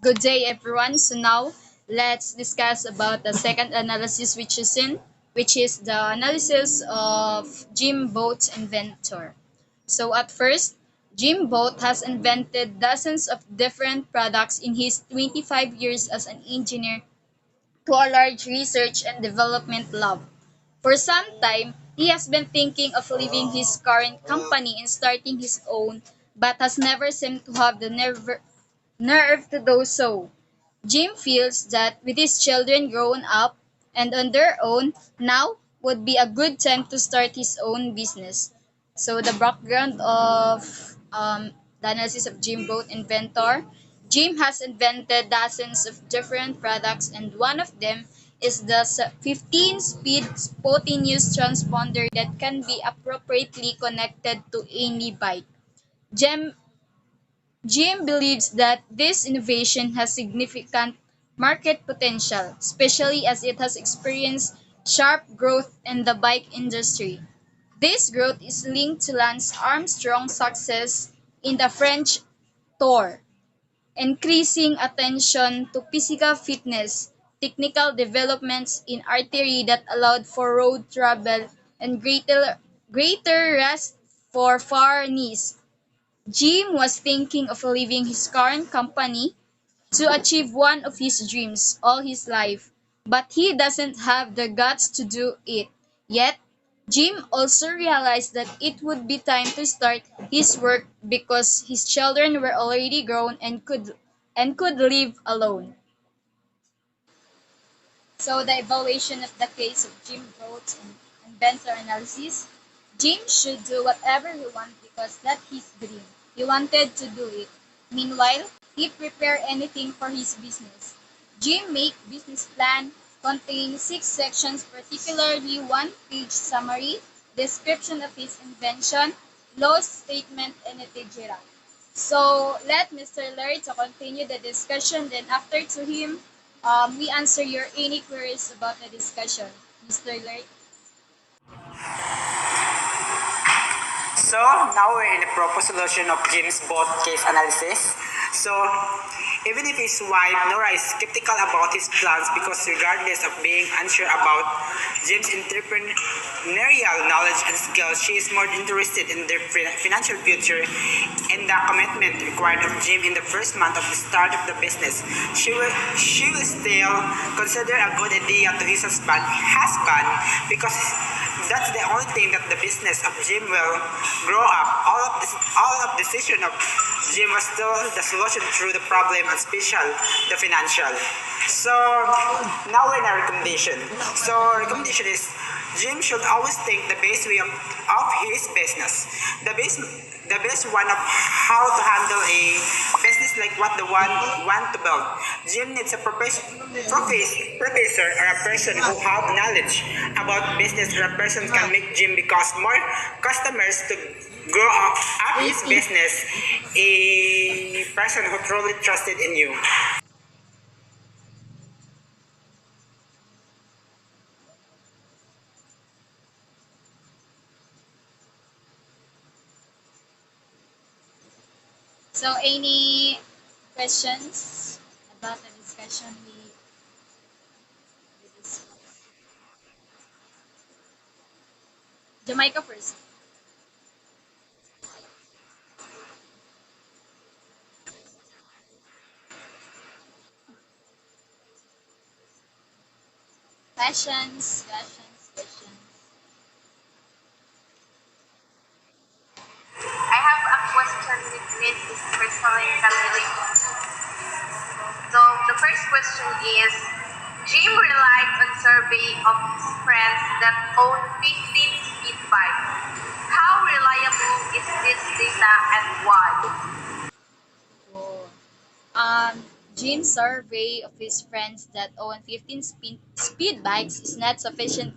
Good day, everyone. So now let's discuss about the second analysis, which is the analysis of Jim Boat's Inventor. So at first, Jim Boat has invented dozens of different products in his 25 years as an engineer to a large research and development lab. For some time, he has been thinking of leaving his current company and starting his own, but has never seemed to have the nerve to do so. Jim feels that with his children grown up and on their own, now would be a good time to start his own business. So the background of the analysis of Jim Boat Inventor. Jim has invented dozens of different products, and one of them is the 15-speed spontaneous transponder that can be appropriately connected to any bike. Jim Jim believes that this innovation has significant market potential, especially as it has experienced sharp growth in the bike industry. This growth is linked to Lance Armstrong's success in the French Tour, increasing attention to physical fitness, technical developments in artillery that allowed for road travel, and greater rest for far knees. Jim was thinking of leaving his current company to achieve one of his dreams all his life, but he doesn't have the guts to do it. Yet, Jim also realized that it would be time to start his work because his children were already grown and could live alone. So the evaluation of the case of Jim Groves and Inventor analysis. Jim should do whatever he wants because that's his dream. He wanted to do it. Meanwhile, he prepared anything for his business. Jim made business plan containing 6 sections, particularly one-page summary, description of his invention, loss statement, and etc. So let Mr. Larry to continue the discussion. Then after to him, we answer your any queries about the discussion. Mr. Larry. So now we're in the proposed solution of Jim's both case analysis. So even if his wife Nora is skeptical about his plans because regardless of being unsure about Jim's entrepreneurial knowledge and skills, she is more interested in their financial future and the commitment required of Jim in the first month of the start of the business. She will still consider a good idea to his husband because that's the only thing that the business of Jim will grow up. All of decision of Jim was still the solution through the problem and special the financial. So now we're in a recommendation. So recommendation is Jim should always think the best way of his business. The best one of how to handle a business like what the one want to build. Jim needs a professor or a person who have knowledge about business or a person can make Jim because more customers to grow up his business, a person who truly trusted in you. So any questions about the discussion we discussed? Jamaica first. Questions. I have a question with this personally calculated. So the first question is, Jim relied on survey of his friends that own 15 speed bikes. How reliable is this data and why? Oh. Jim's survey of his friends that own 15 speed bikes is not sufficient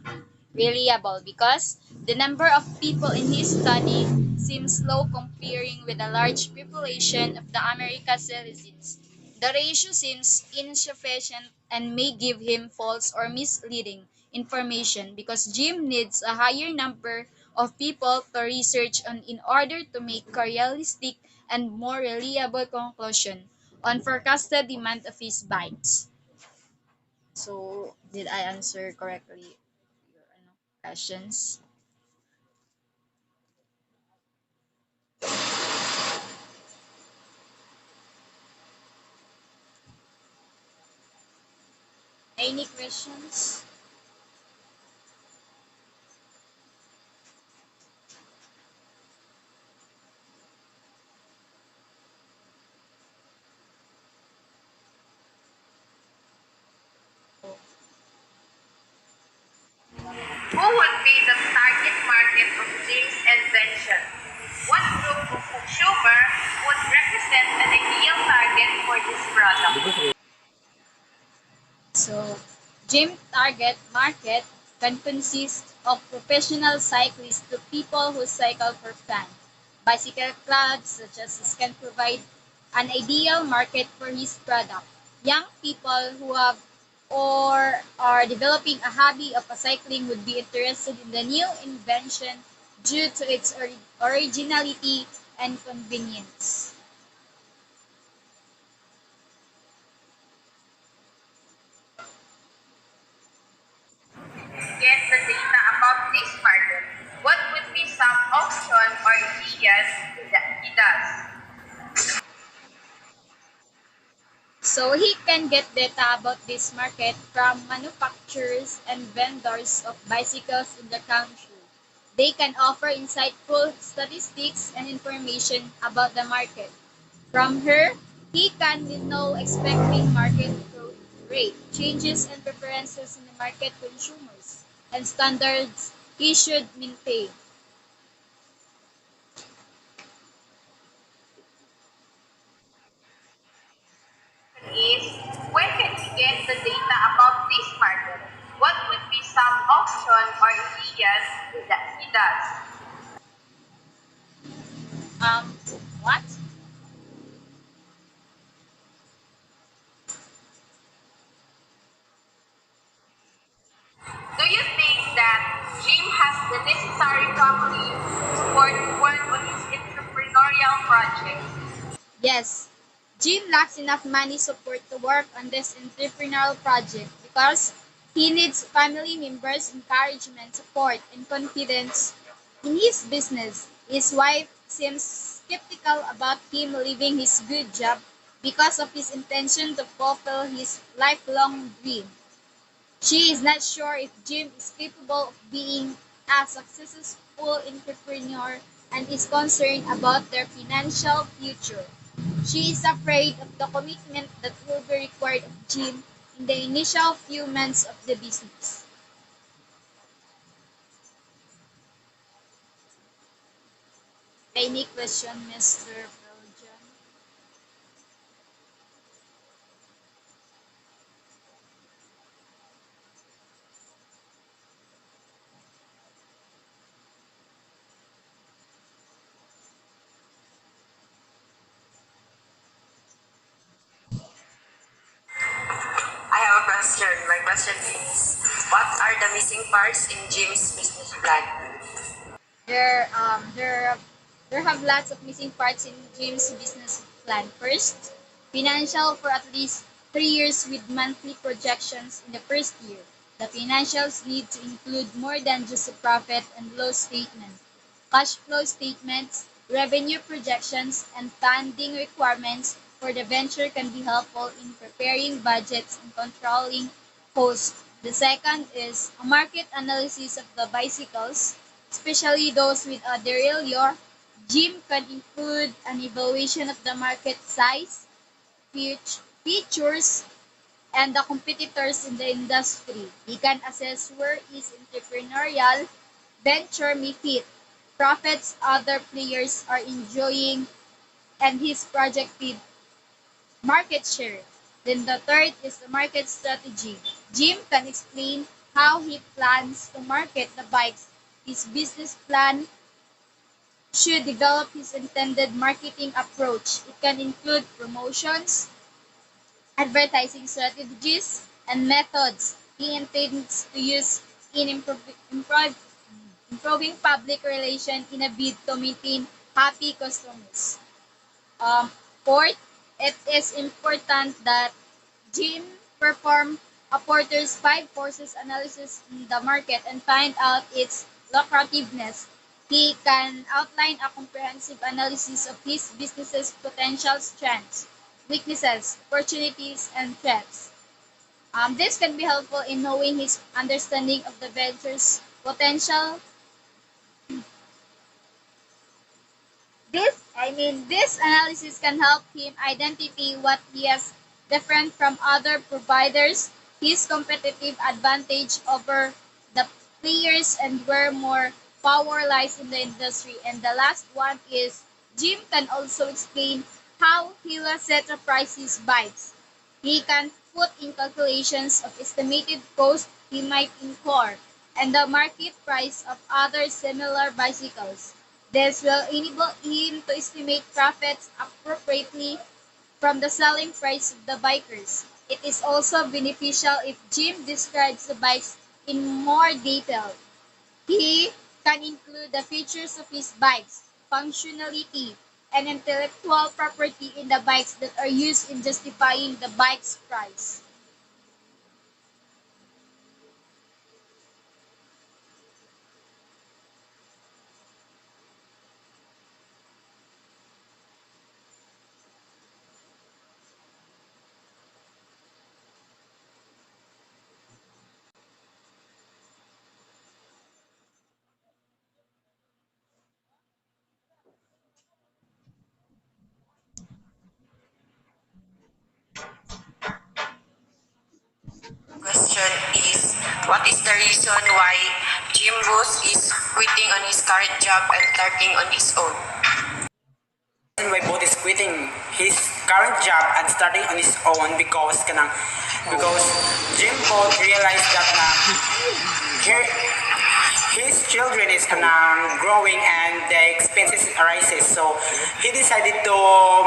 reliable because the number of people in his study seems low comparing with the large population of the American citizens. The ratio seems insufficient and may give him false or misleading information because Jim needs a higher number of people to research on in order to make a realistic and more reliable conclusion. on forecasted demand of his bikes. So, did I answer correctly your questions? Any questions? Who would be the target market of Jim's invention? What group of consumer would represent an ideal target for this product? So, gym target market can consist of professional cyclists to people who cycle for fun. Bicycle clubs such as this can provide an ideal market for his product. Young people who have or are developing a hobby of cycling would be interested in the new invention due to its originality and convenience. Get the data about this market. What would be some option or ideas that he does? So he can get data about this market from manufacturers and vendors of bicycles in the country. They can offer insightful statistics and information about the market. From her, he can know expecting market growth rate, changes and preferences in the market consumers, and standards he should maintain. Is when can he get the data about this market? What would be some option or ideas that he does? Um, what? Do you think that Jim has the necessary family support to work on his entrepreneurial project? Yes, Jim lacks enough money support to work on this entrepreneurial project because he needs family members' encouragement, support, and confidence in his business. His wife seems skeptical about him leaving his good job because of his intention to fulfill his lifelong dream. She is not sure if Jim is capable of being a successful entrepreneur and is concerned about their financial future. She is afraid of the commitment that will be required of Jim in the initial few months of the business. Any question, Mr. Belgian? I have a question. My question is, what are the missing parts in Jim's business plan? There, there have lots of missing parts in Jim's business plan. First, financial for at least 3 years with monthly projections in the first year. The financials need to include more than just a profit and loss statement. Cash flow statements, revenue projections, and funding requirements for the venture can be helpful in preparing budgets and controlling costs. The second is a market analysis of the bicycles, especially those with a derailleur. Jim can include an evaluation of the market size, features, and the competitors in the industry. He can assess where his entrepreneurial venture may fit, profits other players are enjoying, and his projected market share. Then the third is the market strategy. Jim can explain how he plans to market the bikes. His business plan should develop his intended marketing approach. It can include promotions, advertising strategies, and methods he intends to use in improving public relations in a bid to maintain happy customers. Um, Fourth, it is important that Jim perform a Porter's five forces analysis in the market and find out its lucrativeness. He can outline a comprehensive analysis of his business's potential strengths, weaknesses, opportunities, and threats. This can be helpful in knowing his understanding of the venture's potential. This analysis can help him identify what he has different from other providers, his competitive advantage over the players, and where more power lies in the industry. And the last one is Jim can also explain how he will set a price his bikes. He can put in calculations of estimated cost he might incur and the market price of other similar bicycles. This will enable him to estimate profits appropriately from the selling price of the bikers. It is also beneficial if Jim describes the bikes in more detail. He can include the features of his bikes, functionality, and intellectual property in the bikes that are used in justifying the bike's price. Question is, what is the reason why Jim Booth is quitting on his current job and starting on his own? Why Boothe is quitting his current job and starting on his own because Jim Boothe realized that here his children is growing and the expenses arises, so he decided to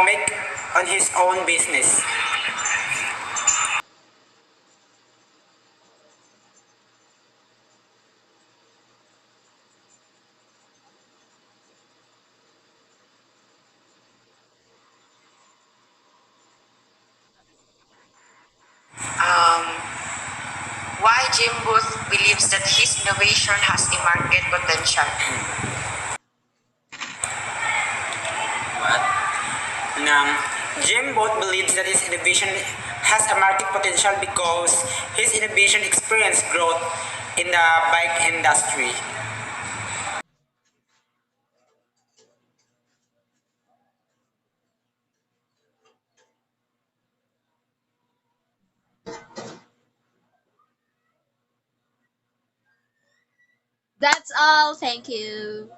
make on his own business. Why Jim Booth believes that his innovation has a market potential. Now, Jim Booth believes that his innovation has a market potential because his innovation experienced growth in the bike industry. That's all. Thank you.